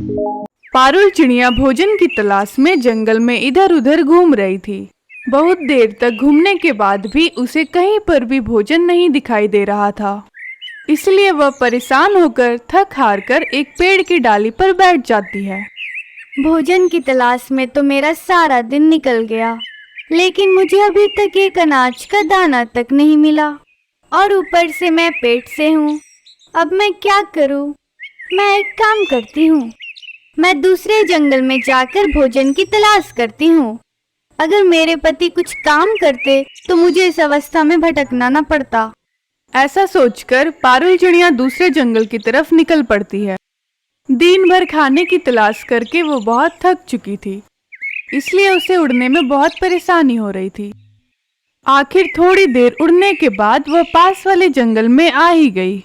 पारुल चिड़िया भोजन की तलाश में जंगल में इधर उधर घूम रही थी। बहुत देर तक घूमने के बाद भी उसे कहीं पर भी भोजन नहीं दिखाई दे रहा था। इसलिए वह परेशान होकर थक हार कर एक पेड़ की डाली पर बैठ जाती है। भोजन की तलाश में तो मेरा सारा दिन निकल गया, लेकिन मुझे अभी तक एक अनाज का दाना तक नहीं मिला और ऊपर से मैं पेट से हूँ। अब मैं क्या करूँ? मैं एक काम करती हूँ, मैं दूसरे जंगल में जाकर भोजन की तलाश करती हूँ। अगर मेरे पति कुछ काम करते तो मुझे इस अवस्था में भटकना न पड़ता। ऐसा सोचकर पारुल चिड़िया दूसरे जंगल की तरफ निकल पड़ती है। दिन भर खाने की तलाश करके वो बहुत थक चुकी थी, इसलिए उसे उड़ने में बहुत परेशानी हो रही थी। आखिर थोड़ी देर उड़ने के बाद वह पास वाले जंगल में आ ही गई।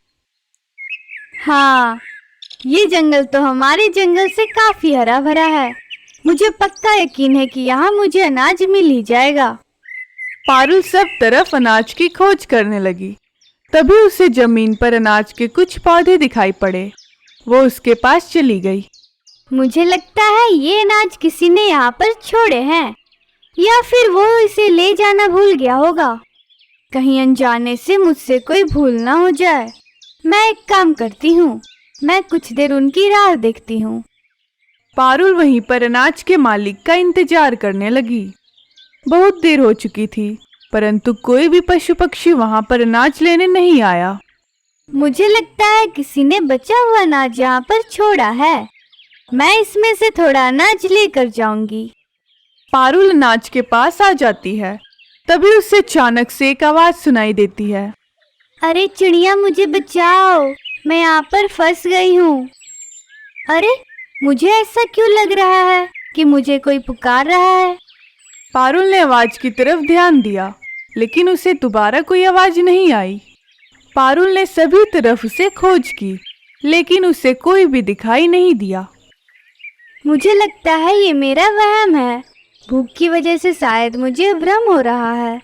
हाँ, ये जंगल तो हमारे जंगल से काफी हरा भरा है। मुझे पक्का यकीन है कि यहाँ मुझे अनाज मिल ही जाएगा। पारुल सब तरफ अनाज की खोज करने लगी। तभी उसे जमीन पर अनाज के कुछ पौधे दिखाई पड़े। वो उसके पास चली गई। मुझे लगता है ये अनाज किसी ने यहाँ पर छोड़े हैं, या फिर वो इसे ले जाना भूल गया होगा। कहीं अनजाने से मुझसे कोई भूल ना हो जाए। मैं एक काम करती हूँ, मैं कुछ देर उनकी राह देखती हूँ। पारुल वहीं पर अनाज के मालिक का इंतजार करने लगी। बहुत देर हो चुकी थी, परंतु कोई भी पशु पक्षी वहां पर अनाज लेने नहीं आया। मुझे लगता है किसी ने बचा हुआ अनाज यहाँ पर छोड़ा है। मैं इसमें से थोड़ा अनाज लेकर जाऊंगी। पारुल अनाज के पास आ जाती है। तभी उसे अचानक से एक आवाज सुनाई देती है। अरे चिड़िया, मुझे बचाओ, मैं यहाँ पर फंस गई हूँ। अरे, मुझे ऐसा क्यों लग रहा है कि मुझे कोई पुकार रहा है? पारुल ने आवाज की तरफ ध्यान दिया, लेकिन उसे दोबारा कोई आवाज नहीं आई। पारुल ने सभी तरफ उसे खोज की, लेकिन उसे कोई भी दिखाई नहीं दिया। मुझे लगता है ये मेरा वहम है। भूख की वजह से शायद मुझे भ्रम हो रहा है।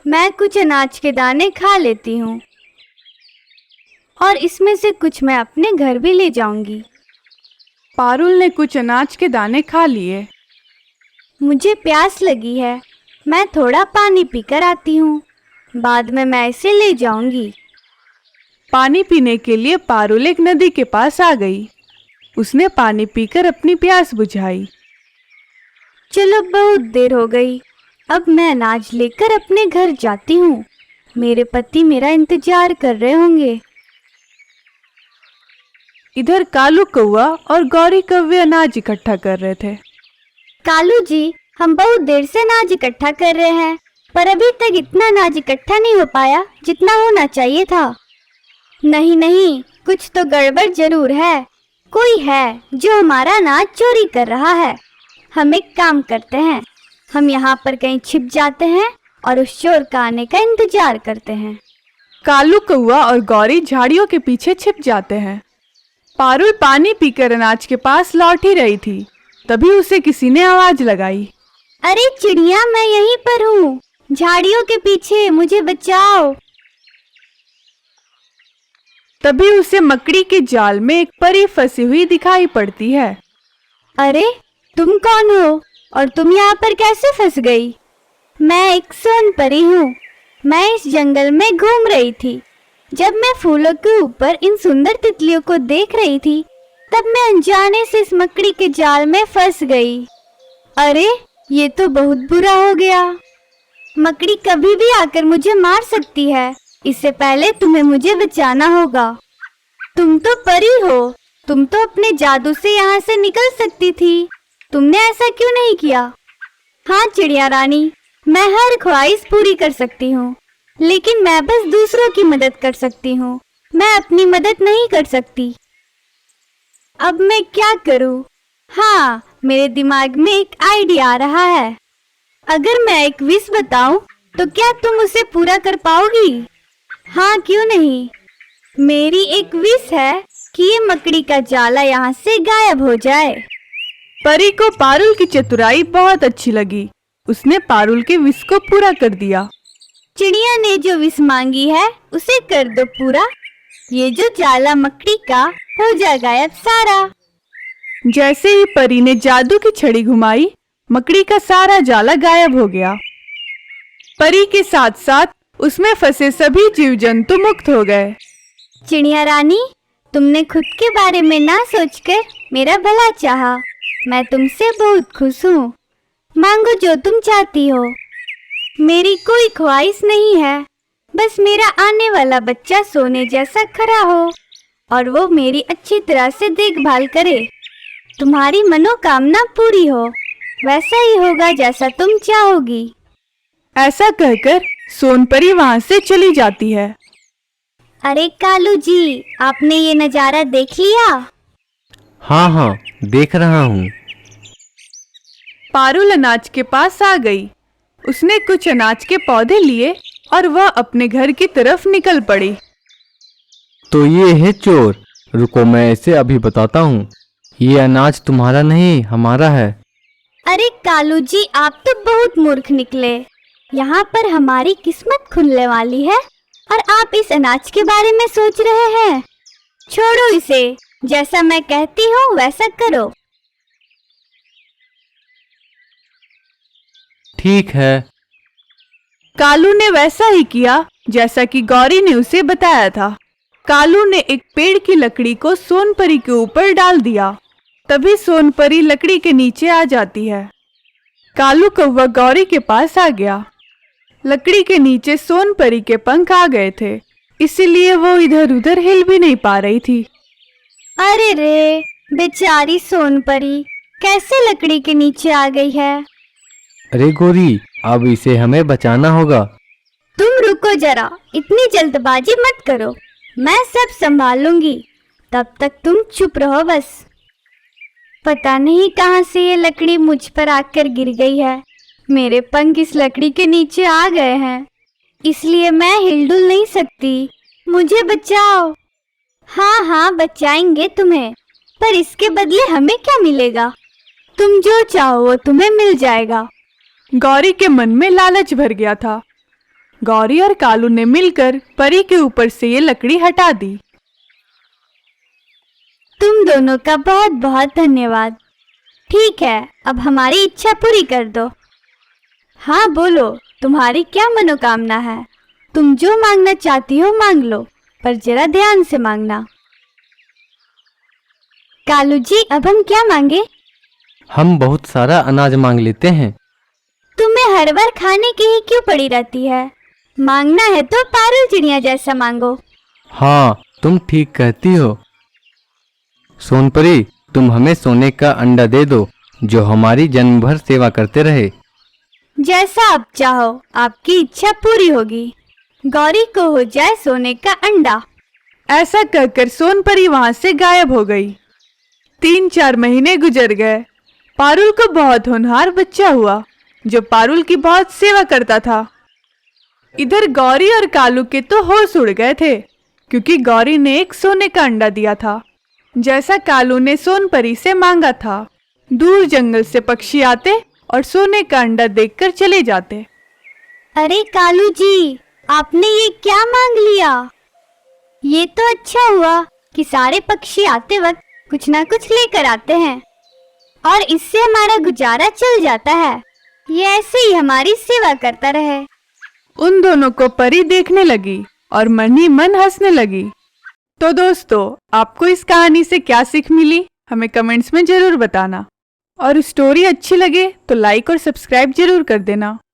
मैं कुछ अनाज के दाने खा लेती हूँ और इसमें से कुछ मैं अपने घर भी ले जाऊंगी। पारुल ने कुछ अनाज के दाने खा लिए। मुझे प्यास लगी है, मैं थोड़ा पानी पीकर आती हूँ। बाद में मैं इसे ले जाऊंगी। पानी पीने के लिए पारुल एक नदी के पास आ गई। उसने पानी पीकर अपनी प्यास बुझाई। चलो, बहुत देर हो गई, अब मैं अनाज लेकर अपने घर जाती हूँ। मेरे पति मेरा इंतजार कर रहे होंगे। इधर कालू कौवा और गौरी कौवे अनाज इकट्ठा कर रहे थे। कालू जी, हम बहुत देर से अनाज इकट्ठा कर रहे हैं, पर अभी तक इतना अनाज इकट्ठा नहीं हो पाया जितना होना चाहिए था। नहीं नहीं, कुछ तो गड़बड़ जरूर है। कोई है जो हमारा अनाज चोरी कर रहा है। हम एक काम करते हैं, हम यहाँ पर कहीं छिप जाते हैं और उस चोर का आने का इंतजार करते हैं। कालू कौवा और गौरी झाड़ियों के पीछे छिप जाते हैं। पारुल पानी पीकर अनाज के पास लौट ही रही थी, तभी उसे किसी ने आवाज लगाई। अरे चिड़िया, मैं यहीं पर हूँ, झाड़ियों के पीछे, मुझे बचाओ। तभी उसे मकड़ी के जाल में एक परी फंसी हुई दिखाई पड़ती है। अरे, तुम कौन हो और तुम यहाँ पर कैसे फंस गई? मैं एक सोन परी हूँ। मैं इस जंगल में घूम रही थी। जब मैं फूलों के ऊपर इन सुंदर तितलियों को देख रही थी, तब मैं अनजाने से इस मकड़ी के जाल में फंस गई। अरे, ये तो बहुत बुरा हो गया। मकड़ी कभी भी आकर मुझे मार सकती है। इससे पहले तुम्हें मुझे बचाना होगा। तुम तो परी हो, तुम तो अपने जादू से यहाँ से निकल सकती थी। तुमने ऐसा क्यों नहीं किया? हाँ चिड़िया रानी, मैं हर ख्वाहिश पूरी कर सकती हूँ, लेकिन मैं बस दूसरों की मदद कर सकती हूँ। मैं अपनी मदद नहीं कर सकती। अब मैं क्या करूँ? हाँ, मेरे दिमाग में एक आइडिया आ रहा है। अगर मैं एक विश बताऊं, तो क्या तुम उसे पूरा कर पाओगी? हाँ, क्यों नहीं। मेरी एक विश है कि ये मकड़ी का जाला यहाँ से गायब हो जाए। परी को पारुल की चतुराई बहुत अच्छी लगी। उसने पारुल के विश को पूरा कर दिया। चिड़िया ने जो विश मांगी है उसे कर दो पूरा। ये जो जाला मकड़ी का हो जाए गायब सारा। जैसे ही परी ने जादू की छड़ी घुमाई, मकड़ी का सारा जाला गायब हो गया। परी के साथ साथ उसमें फंसे सभी जीव जंतु मुक्त हो गए। चिड़िया रानी, तुमने खुद के बारे में ना सोचकर मेरा भला चाहा। मैं तुमसे बहुत खुश हूँ। मांगो जो तुम चाहती हो। मेरी कोई ख्वाहिश नहीं है, बस मेरा आने वाला बच्चा सोने जैसा खरा हो और वो मेरी अच्छी तरह से देखभाल करे। तुम्हारी मनोकामना पूरी हो, वैसा ही होगा जैसा तुम चाहोगी। ऐसा कहकर सोनपरी वहां से चली जाती है। अरे कालू जी, आपने ये नजारा देख लिया? हाँ हाँ, देख रहा हूँ। पारुल अनाज के पास आ गई। उसने कुछ अनाज के पौधे लिए और वह अपने घर की तरफ निकल पड़ी। तो ये है चोर। रुको, मैं इसे अभी बताता हूँ। ये अनाज तुम्हारा नहीं, हमारा है। अरे कालू जी, आप तो बहुत मूर्ख निकले। यहाँ पर हमारी किस्मत खुलने वाली है और आप इस अनाज के बारे में सोच रहे हैं। छोड़ो इसे, जैसा मैं कहती हूँ वैसा करो। ठीक है। कालू ने वैसा ही किया जैसा कि गौरी ने उसे बताया था। कालू ने एक पेड़ की लकड़ी को सोनपरी के ऊपर डाल दिया। तभी सोनपरी लकड़ी के नीचे आ जाती है। कालू कौवा गौरी के पास आ गया। लकड़ी के नीचे सोनपरी के पंख आ गए थे, इसीलिए वो इधर उधर हिल भी नहीं पा रही थी। अरे रे, बेचारी सोनपरी कैसे लकड़ी के नीचे आ गई है। अरे गौरी, अब इसे हमें बचाना होगा। तुम रुको जरा, इतनी जल्दबाजी मत करो। मैं सब संभाल लूंगी, तब तक तुम चुप रहो बस। पता नहीं कहां से ये लकड़ी मुझ पर आकर गिर गई है। मेरे पंख इस लकड़ी के नीचे आ गए हैं, इसलिए मैं हिलडुल नहीं सकती। मुझे बचाओ। हाँ हाँ, बचाएंगे तुम्हें, पर इसके बदले हमें क्या मिलेगा? तुम जो चाहो वो तुम्हें मिल जाएगा। गौरी के मन में लालच भर गया था। गौरी और कालू ने मिलकर परी के ऊपर से ये लकड़ी हटा दी। तुम दोनों का बहुत बहुत धन्यवाद। ठीक है, अब हमारी इच्छा पूरी कर दो। हाँ बोलो, तुम्हारी क्या मनोकामना है? तुम जो मांगना चाहती हो मांग लो, पर जरा ध्यान से मांगना। कालू जी, अब हम क्या मांगे? हम बहुत सारा अनाज मांग लेते हैं। तुम्हें हर बार खाने की ही क्यों पड़ी रहती है? मांगना है तो पारुल चिड़िया जैसा मांगो। हाँ, तुम ठीक कहती हो। सोनपरी, तुम हमें सोने का अंडा दे दो, जो हमारी जन्म भर सेवा करते रहे। जैसा आप चाहो, आपकी इच्छा पूरी होगी। गौरी को हो जाए सोने का अंडा। ऐसा कहकर सोनपरी वहां से गायब हो गई। 3-4 महीने गुजर गए। पारुल को बहुत होनहार बच्चा हुआ, जो पारुल की बहुत सेवा करता था। इधर गौरी और कालू के तो होश उड़ गए थे, क्योंकि गौरी ने एक सोने का अंडा दिया था, जैसा कालू ने सोनपरी से मांगा था। दूर जंगल से पक्षी आते और सोने का अंडा देखकर चले जाते। अरे कालू जी, आपने ये क्या मांग लिया? ये तो अच्छा हुआ कि सारे पक्षी आते वक्त कुछ ना कुछ लेकर आते हैं और इससे हमारा गुजारा चल जाता है। ये ऐसे ही हमारी सेवा करता रहे। उन दोनों को परी देखने लगी और मन ही मन हंसने लगी। तो दोस्तों, आपको इस कहानी से क्या सीख मिली, हमें कमेंट्स में जरूर बताना। और स्टोरी अच्छी लगे तो लाइक और सब्सक्राइब जरूर कर देना।